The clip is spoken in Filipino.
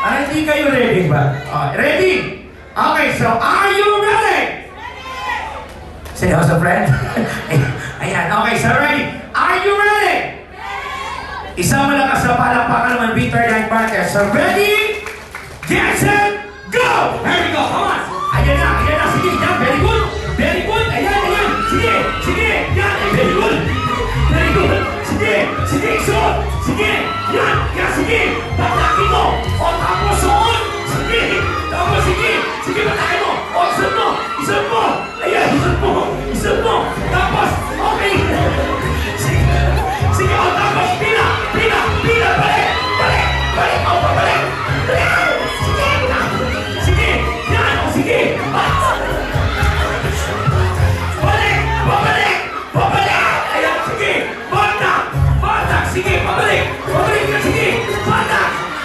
Hindi kayo ready ba? Ready? Okay, so are you ready? Seryoso, friend? Ayan, okay, so ready? Are you ready? Isang malakas na palakpakan naman, Bitter Light Partners. So ready? Get set, go! Here we go, come on! Ayan na, sige, yan, very good! Very good, ayan, sige, yan, very good! Very good! Sige, suot! Sige, yan, sige!